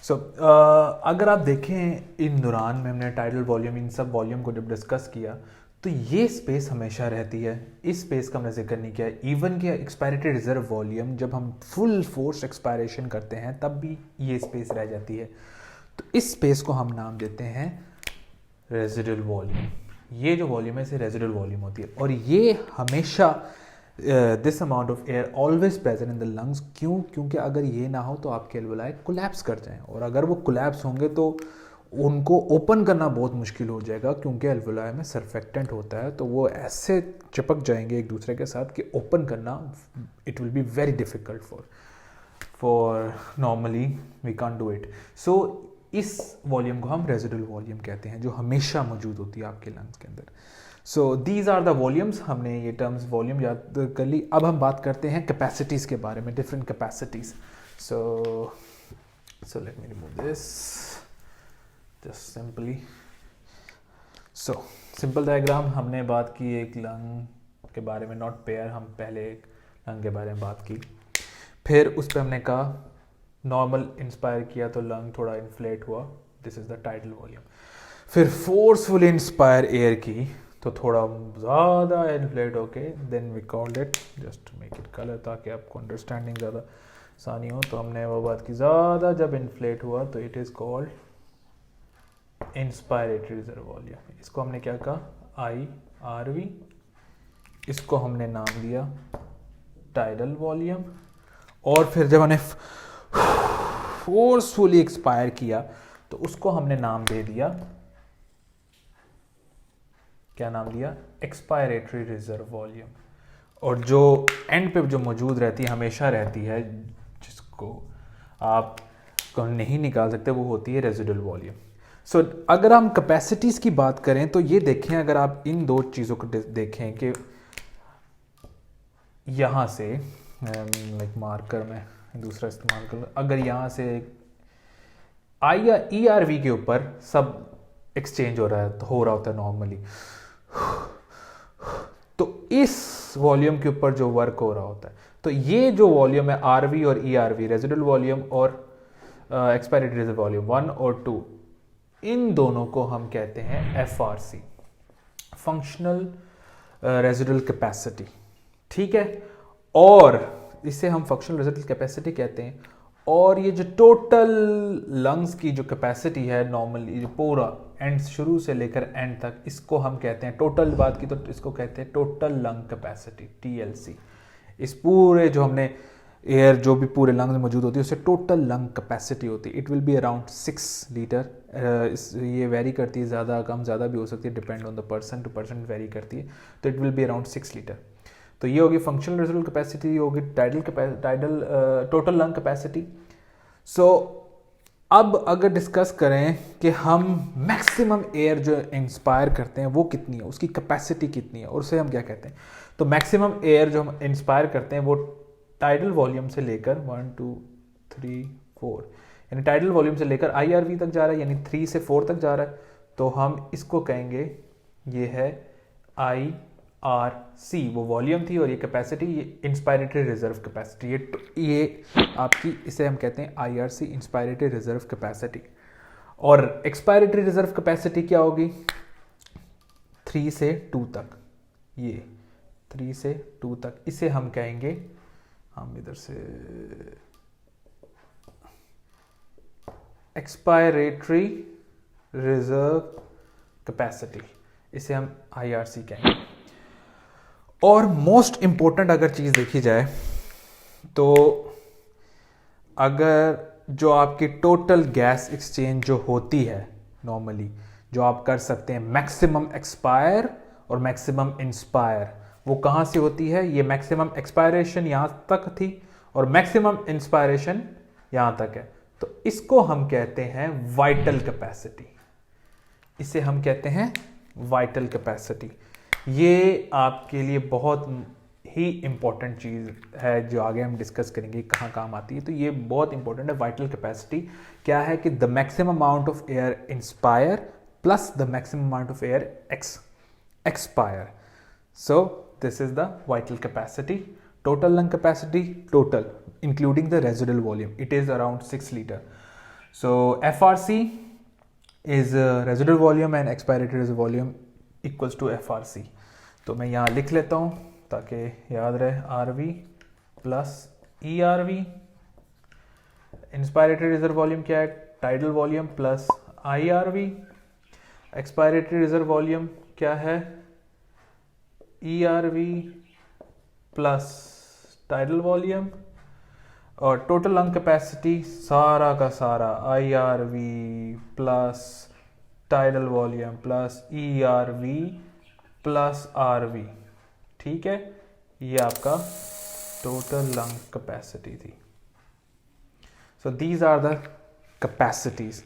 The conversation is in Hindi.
सो अगर आप देखें इन दौरान में हमने टाइडल वॉल्यूम इन सब वॉल्यूम को जब डिस्कस किया तो ये स्पेस हमेशा रहती है। इस स्पेस का हमने जिक्र नहीं किया। इवन कि एक्सपायरेटरी रिजर्व वॉल्यूम जब हम फुल फोर्स एक्सपायरेशन करते हैं तब भी ये स्पेस रह जाती है। तो इस स्पेस को हम नाम देते हैं रेजिडुअल वॉल्यूम। ये जो वॉल्यूम है इसे रेजिडुअल वॉल्यूम होती है और ये हमेशा this amount of air always present in the lungs. क्यों? क्योंकि अगर ये ना हो तो आपके एल्वोलाई कोलैप्स कर जाएं और अगर वो कोलैप्स होंगे तो उनको ओपन करना बहुत मुश्किल हो जाएगा क्योंकि एल्वोलाई में सरफेक्टेंट होता है, तो वो ऐसे चिपक जाएंगे एक दूसरे के साथ कि ओपन करना it will be very difficult for normally we can't do it. So इस वॉल्यूम को हम रेजिडुअल वॉल्यूम कहते हैं जो हमेशा मौजूद होती है आपके लंग्स के अंदर। So these are the volumes. हमने ये टर्म्स वॉल्यूम याद कर ली। अब हम बात करते हैं कैपेसिटीज़ के बारे में, different capacities. So let me remove this just simply. So simple diagram हमने बात की एक लंग के बारे में, नॉट पेयर। हम पहले एक लंग के बारे में बात की, फिर उस पर हमने कहा नॉर्मल इंस्पायर किया तो लंग थोड़ा इन्फ्लेट हुआ, this is the tidal volume. फिर फोर्सफुली इंस्पायर एयर की तो थोड़ा ज़्यादा इन्फ्लेट होके then we called it, just to make it colour ताकि आपको अंडरस्टैंडिंग ज़्यादा आसानी हो, तो हमने वो बात की ज़्यादा जब इन्फ्लेट हुआ तो it is called inspiratory reserve volume. इसको हमने क्या कहा? IRV। इसको हमने नाम दिया टाइडल वॉल्यूम। और फिर जब हमने फोर्सफुली एक्सपायर किया तो उसको हमने नाम दे दिया, क्या नाम दिया? Expiratory reserve volume. और जो एंड पे जो मौजूद रहती है, हमेशा रहती है, जिसको आप नहीं निकाल सकते, वो होती है रेजिडुअल वॉल्यूम। सो अगर हम कैपेसिटीज़ की बात करें तो ये देखें, अगर आप इन दो चीज़ों को देखें कि यहाँ से एक मार्कर में दूसरा इस्तेमाल कर, अगर यहाँ से IRV के ऊपर सब एक्सचेंज हो रहा होता है नॉर्मली, तो इस वॉल्यूम के ऊपर जो वर्क हो रहा होता है, तो ये जो वॉल्यूम है RV और ERV, रेजिडुअल वॉल्यूम और एक्सपायरेटरी रिजर्व वॉल्यूम 1 और 2, इन दोनों को हम कहते हैं FRC, फंक्शनल रेजिडुअल कैपेसिटी। ठीक है, और इसे हम फंक्शनल रेजिडुअल कैपेसिटी कहते हैं। और ये जो टोटल लंग्स की जो कैपेसिटी है नॉर्मली, जो पूरा एंड शुरू से लेकर एंड तक, इसको हम कहते हैं, टोटल बात की तो इसको कहते हैं टोटल लंग कैपेसिटी, TLC। इस पूरे जो हमने एयर जो भी पूरे लंग्स में मौजूद होती है उसे टोटल लंग कैपेसिटी होती है। It will be around 6 litre. ये वेरी करती है, ज़्यादा कम ज़्यादा भी हो सकती है, depend on the person to person vary करती है। तो it will be around 6 litre. तो ये होगी फंक्शनल रेजिडुअल कैपेसिटी, ये होगी tidal total lung capacity. So अब अगर डिस्कस करें कि हम मैक्सिमम एयर जो इंस्पायर करते हैं वो कितनी है, उसकी कैपेसिटी कितनी है, और उसे हम क्या कहते हैं, तो मैक्सिमम एयर जो हम इंस्पायर करते हैं वो टाइडल वॉल्यूम से लेकर 1 2 3 4, यानी टाइडल वॉल्यूम से लेकर IRV तक जा रहा है, यानी 3 से 4 तक जा रहा है, तो हम इसको कहेंगे ये है IRC। वो वॉल्यूम थी और ये कैपेसिटी, ये इंस्पायरेटरी रिजर्व कैपेसिटी, ये आपकी, इसे हम कहते हैं IRC, इंस्पायरेटरी रिजर्व कैपेसिटी। और एक्सपायरेटरी रिजर्व कैपेसिटी क्या होगी? 3 से 2 तक, ये 3 से 2 तक, इसे हम कहेंगे, हम इधर से एक्सपायरेटरी रिजर्व कैपेसिटी, इसे हम IRC कहेंगे। और मोस्ट इंपॉर्टेंट अगर चीज़ देखी जाए तो अगर जो आपकी टोटल गैस एक्सचेंज जो होती है नॉर्मली, जो आप कर सकते हैं मैक्सिमम एक्सपायर और मैक्सिमम इंस्पायर, वो कहाँ से होती है? ये मैक्सिमम एक्सपायरेशन यहाँ तक थी और मैक्सिमम इंस्पायरेशन यहाँ तक है, तो इसको हम कहते हैं वाइटल कैपेसिटी। इसे हम कहते हैं वाइटल कैपेसिटी। ये आपके लिए बहुत ही इंपॉर्टेंट चीज़ है जो आगे हम डिस्कस करेंगे कहाँ काम आती है। तो ये बहुत इंपॉर्टेंट है। वाइटल कैपेसिटी क्या है कि the maximum amount of air inspire plus the maximum amount of air expire. So this is the vital capacity. Total lung capacity, total including the residual volume, it is around 6 litre. So FRC is residual volume and expiratory reserve volume equals to FRC। तो मैं यहाँ लिख लेता हूँ ताकि याद रहे, RV plus ERV। Inspiratory reserve volume क्या है, tidal volume plus IRV। Expiratory reserve volume क्या है, ERV प्लस टाइडल वॉल्यूम। और टोटल लंग कैपेसिटी सारा का सारा IRV plus tidal volume plus ERV plus RV। ठीक है, ये आपका टोटल लंग कैपेसिटी थी। So these are the capacities.